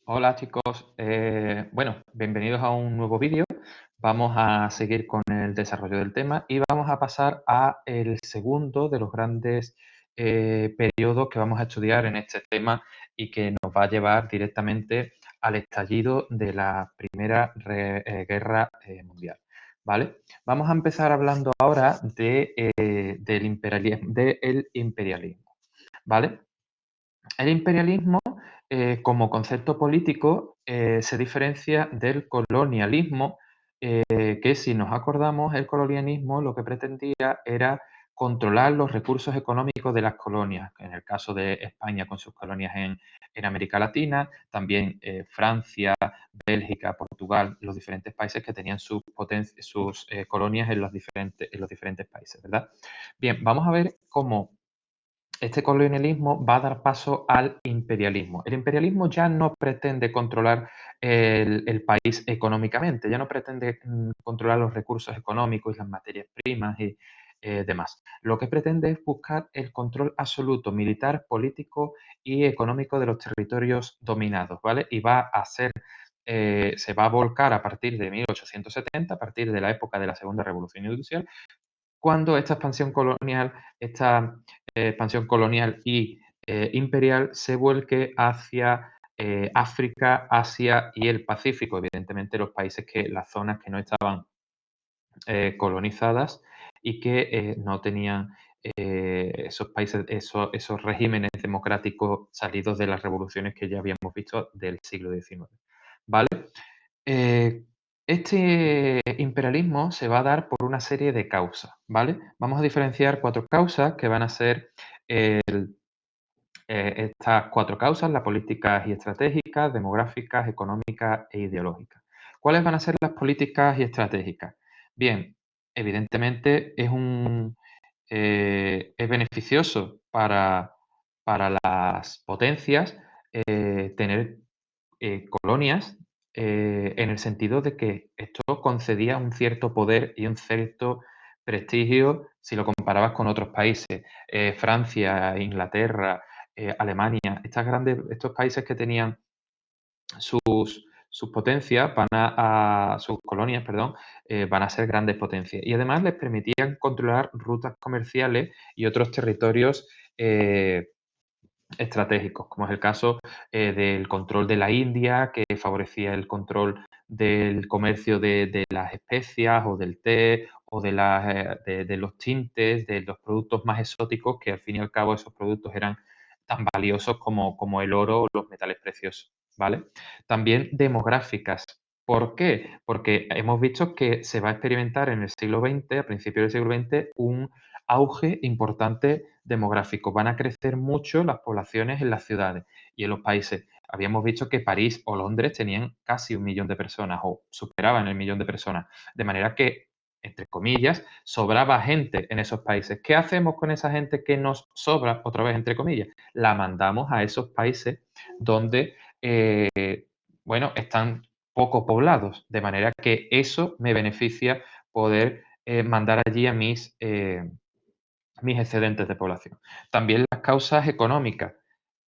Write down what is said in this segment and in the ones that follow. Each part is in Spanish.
Hola chicos, bueno, bienvenidos a un nuevo vídeo. Vamos a seguir con el desarrollo del tema y vamos a pasar a el segundo de los grandes periodos que vamos a estudiar en este tema y que nos va a llevar directamente al estallido de la Primera Guerra Mundial. ¿Vale? Vamos a empezar hablando ahora del imperialismo. ¿Vale? El imperialismo, como concepto político, se diferencia del colonialismo, que si nos acordamos, el colonialismo lo que pretendía era controlar los recursos económicos de las colonias, en el caso de España con sus colonias en América Latina, también Francia, Bélgica, Portugal, los diferentes países que tenían sus colonias en los diferentes países, ¿verdad? Bien, vamos a ver cómo este colonialismo va a dar paso al imperialismo. El imperialismo ya no pretende controlar el país económicamente, ya no pretende controlar los recursos económicos y las materias primas y demás. Lo que pretende es buscar el control absoluto militar, político y económico de los territorios dominados, ¿vale? Y va a ser, se va a volcar a partir de 1870, a partir de la época de la Segunda Revolución Industrial, cuando esta expansión colonial y imperial se vuelque hacia África, Asia y el Pacífico, evidentemente las zonas que no estaban colonizadas y que no tenían esos países, esos regímenes democráticos salidos de las revoluciones que ya habíamos visto del siglo XIX. ¿Vale? Eh, este imperialismo se va a dar por una serie de causas, ¿vale? Vamos a diferenciar 4 causas que van a ser estas 4 causas: las políticas y estratégicas, demográficas, económicas e ideológicas. ¿Cuáles van a ser las políticas y estratégicas? Bien, evidentemente es beneficioso para las potencias tener colonias, en el sentido de que esto concedía un cierto poder y un cierto prestigio si lo comparabas con otros países. Francia, Inglaterra, Alemania, estos países que tenían sus potencias, sus colonias, perdón, van a ser grandes potencias. Y además les permitían controlar rutas comerciales y otros territorios estratégicos, como es el caso del control de la India, que favorecía el control del comercio de las especias o del té o de los tintes, de los productos más exóticos, que al fin y al cabo esos productos eran tan valiosos como el oro o los metales preciosos, ¿vale? También demográficas. ¿Por qué? Porque hemos visto que se va a experimentar en el siglo XX, a principios del siglo XX, un auge importante demográfico. Van a crecer mucho las poblaciones en las ciudades y en los países. Habíamos visto que París o Londres tenían casi 1 millón de personas o superaban el 1 millón de personas. De manera que, entre comillas, sobraba gente en esos países. ¿Qué hacemos con esa gente que nos sobra, otra vez entre comillas? La mandamos a esos países donde, bueno, están poco poblados. De manera que eso me beneficia poder mandar allí a mis excedentes de población. También las causas económicas.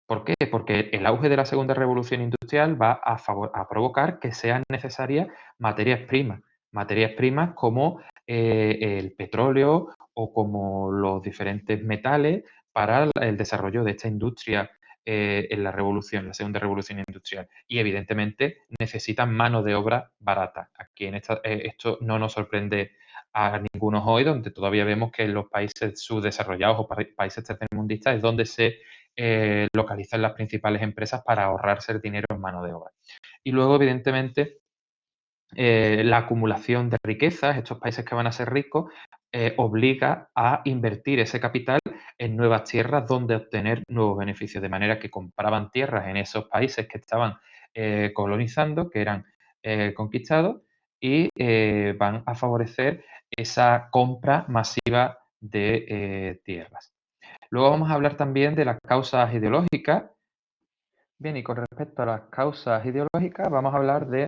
¿Por qué? Porque el auge de la segunda revolución industrial va a provocar que sean necesarias materias primas como el petróleo o como los diferentes metales para el desarrollo de esta industria en la segunda revolución industrial. Y evidentemente necesitan mano de obra barata. Aquí esto no nos sorprende a ninguno hoy, donde todavía vemos que en los países subdesarrollados o países tercermundistas es donde se localizan las principales empresas para ahorrarse el dinero en mano de obra. Y luego, evidentemente, la acumulación de riquezas, estos países que van a ser ricos, obliga a invertir ese capital en nuevas tierras donde obtener nuevos beneficios, de manera que compraban tierras en esos países que estaban colonizando, que eran conquistados, y van a favorecer esa compra masiva de tierras. Luego vamos a hablar también de las causas ideológicas. Bien, y con respecto a las causas ideológicas, vamos a hablar de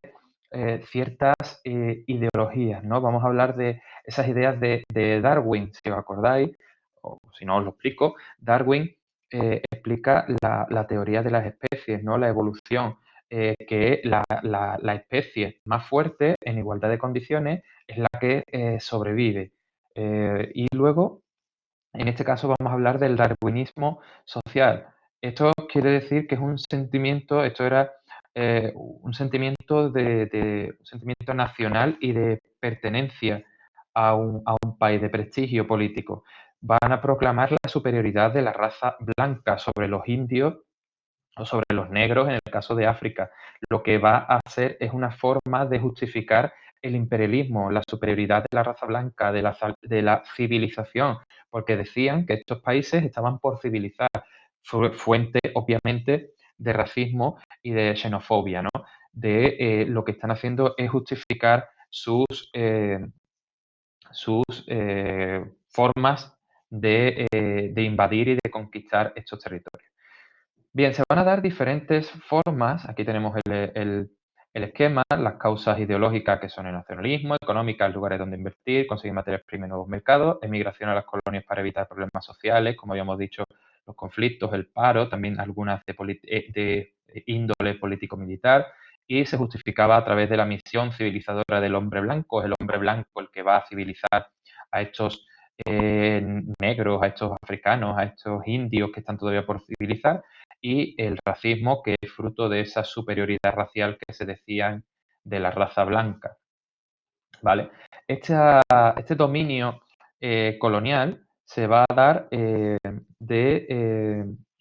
ciertas ideologías, ¿no? Vamos a hablar de esas ideas de Darwin, si os acordáis, o si no os lo explico. Darwin explica la teoría de las especies, ¿no? La evolución. que la especie más fuerte en igualdad de condiciones es la que sobrevive. Y luego, en este caso, vamos a hablar del darwinismo social. Esto quiere decir que es un sentimiento, esto era un sentimiento un sentimiento nacional y de pertenencia a un país de prestigio político. Van a proclamar la superioridad de la raza blanca sobre los indios o sobre los negros en el caso de África. Lo que va a hacer es una forma de justificar el imperialismo, la superioridad de la raza blanca, de la civilización, porque decían que estos países estaban por civilizar, fuente obviamente de racismo y de xenofobia, ¿no? De lo que están haciendo es justificar sus formas de invadir y de conquistar estos territorios. Bien, se van a dar diferentes formas. Aquí tenemos el esquema, las causas ideológicas que son el nacionalismo, económicas, lugares donde invertir, conseguir materias primas y nuevos mercados, emigración a las colonias para evitar problemas sociales, como habíamos dicho, los conflictos, el paro, también algunas de índole político-militar, y se justificaba a través de la misión civilizadora del hombre blanco, es el hombre blanco el que va a civilizar a estos negros, a estos africanos, a estos indios que están todavía por civilizar, y el racismo, que es fruto de esa superioridad racial que se decían de la raza blanca. ¿Vale? Este dominio colonial se va a dar de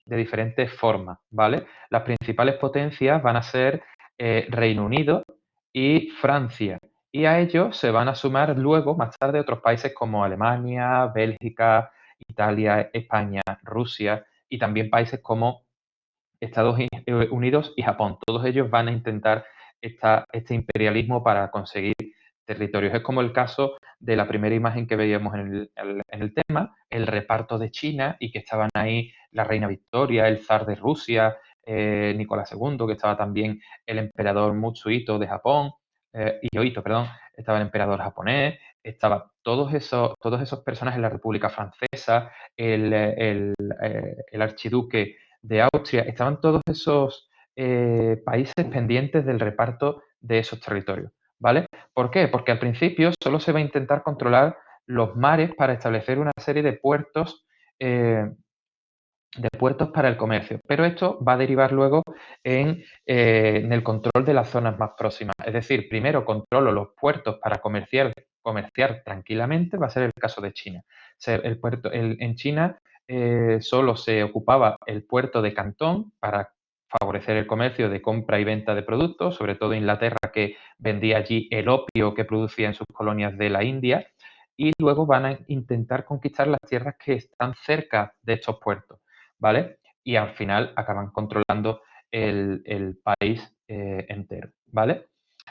diferentes formas, ¿vale? Las principales potencias van a ser Reino Unido y Francia. Y a ellos se van a sumar luego, más tarde, otros países como Alemania, Bélgica, Italia, España, Rusia y también países como Estados Unidos y Japón. Todos ellos van a intentar este imperialismo para conseguir territorios. Es como el caso de la primera imagen que veíamos en el tema, el reparto de China y que estaban ahí la reina Victoria, el zar de Rusia, Nicolás II, que estaba también el emperador Mutsuhito de Japón, Hirohito, perdón, estaba el emperador japonés, estaba todos esos personajes en la República Francesa, el archiduque de Austria, estaban todos esos países pendientes del reparto de esos territorios, ¿vale? ¿Por qué? Porque al principio solo se va a intentar controlar los mares para establecer una serie eh, de puertos para el comercio, pero esto va a derivar luego en el control de las zonas más próximas. Es decir, primero controlo los puertos para comerciar tranquilamente, va a ser el caso de China. En China solo se ocupaba el puerto de Cantón para favorecer el comercio de compra y venta de productos, sobre todo Inglaterra, que vendía allí el opio que producía en sus colonias de la India, y luego van a intentar conquistar las tierras que están cerca de estos puertos, ¿vale? Y al final acaban controlando el país entero, ¿vale?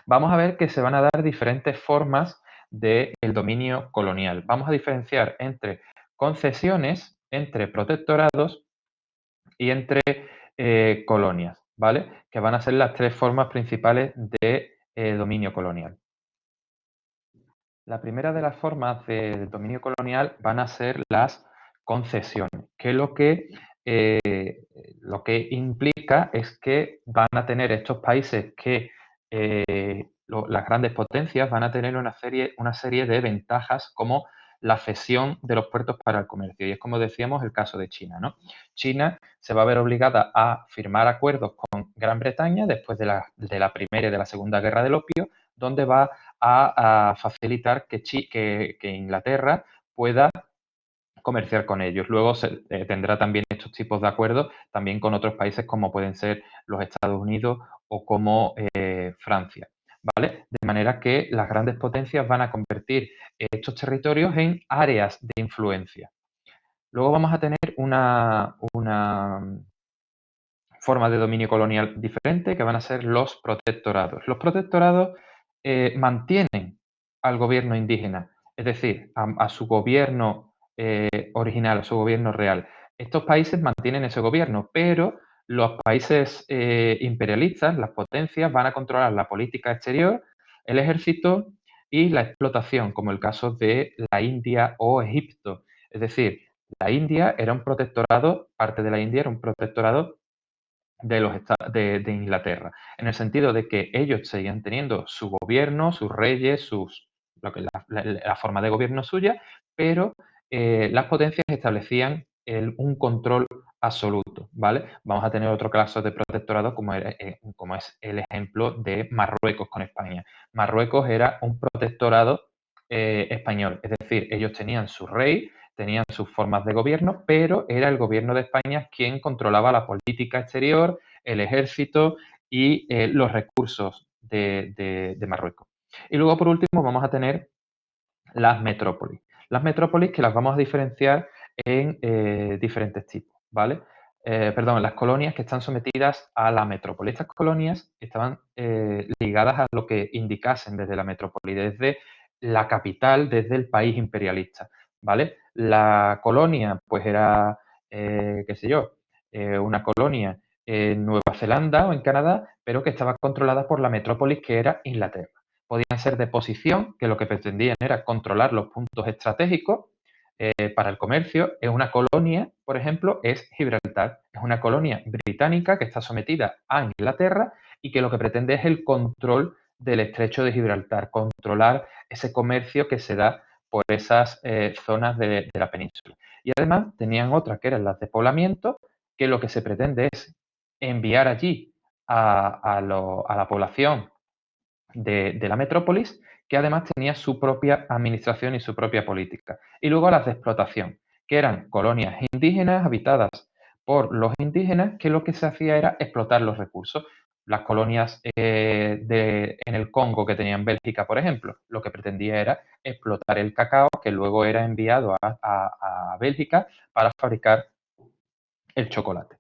Vamos a ver que se van a dar diferentes formas del dominio colonial. Vamos a diferenciar entre concesiones, entre protectorados y entre colonias, ¿vale? Que van a ser las tres formas principales de dominio colonial. La primera de las formas de dominio colonial van a ser las concesiones, que lo que implica es que van a tener estos países que las grandes potencias van a tener una serie de ventajas como la cesión de los puertos para el comercio. Y es como decíamos el caso de China, ¿no? China se va a ver obligada a firmar acuerdos con Gran Bretaña después de la Primera y de la Segunda Guerra del Opio, donde va a facilitar que Inglaterra pueda comerciar con ellos. Luego tendrá también estos tipos de acuerdos también con otros países como pueden ser los Estados Unidos o como Francia, ¿vale? De manera que las grandes potencias van a convertir estos territorios en áreas de influencia. Luego vamos a tener una forma de dominio colonial diferente que van a ser los protectorados. Los protectorados mantienen al gobierno indígena, es decir, a su gobierno original, a su gobierno real. Estos países mantienen ese gobierno, pero los países imperialistas, las potencias, van a controlar la política exterior, el ejército y la explotación, como el caso de la India o Egipto. Es decir, la India era un protectorado, parte de la India era un protectorado de Inglaterra, en el sentido de que ellos seguían teniendo su gobierno, sus reyes, la forma de gobierno suya, pero las potencias establecían un control absoluto, ¿vale? Vamos a tener otro caso de protectorado como es el ejemplo de Marruecos con España. Marruecos era un protectorado español, es decir, ellos tenían su rey, tenían sus formas de gobierno, pero era el gobierno de España quien controlaba la política exterior, el ejército y los recursos de Marruecos. Y luego, por último, vamos a tener las metrópolis. Las metrópolis que las vamos a diferenciar en diferentes tipos, ¿vale? Perdón, las colonias que están sometidas a la metrópoli. Estas colonias estaban ligadas a lo que indicasen desde la metrópoli, desde la capital, desde el país imperialista, ¿vale? La colonia, pues era, qué sé yo, una colonia en Nueva Zelanda o en Canadá, pero que estaba controlada por la metrópolis que era Inglaterra. Podían ser de posición, que lo que pretendían era controlar los puntos estratégicos para el comercio. En una colonia, por ejemplo, es Gibraltar. Es una colonia británica que está sometida a Inglaterra y que lo que pretende es el control del estrecho de Gibraltar, controlar ese comercio que se da por esas zonas de la península. Y además tenían otras que eran las de poblamiento, que lo que se pretende es enviar allí a la población de la metrópolis, que además tenía su propia administración y su propia política. Y luego las de explotación, que eran colonias indígenas habitadas por los indígenas, que lo que se hacía era explotar los recursos. Las colonias en el Congo que tenían Bélgica, por ejemplo, lo que pretendía era explotar el cacao que luego era enviado a Bélgica para fabricar el chocolate.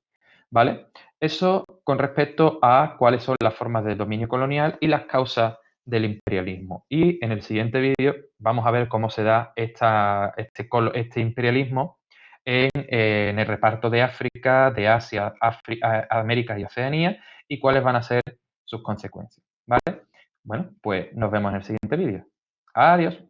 ¿Vale? Eso con respecto a cuáles son las formas de dominio colonial y las causas del imperialismo. Y en el siguiente vídeo vamos a ver cómo se da este imperialismo en el reparto de África, de Asia, América y Oceanía y cuáles van a ser sus consecuencias. ¿Vale? Bueno, pues nos vemos en el siguiente vídeo. Adiós.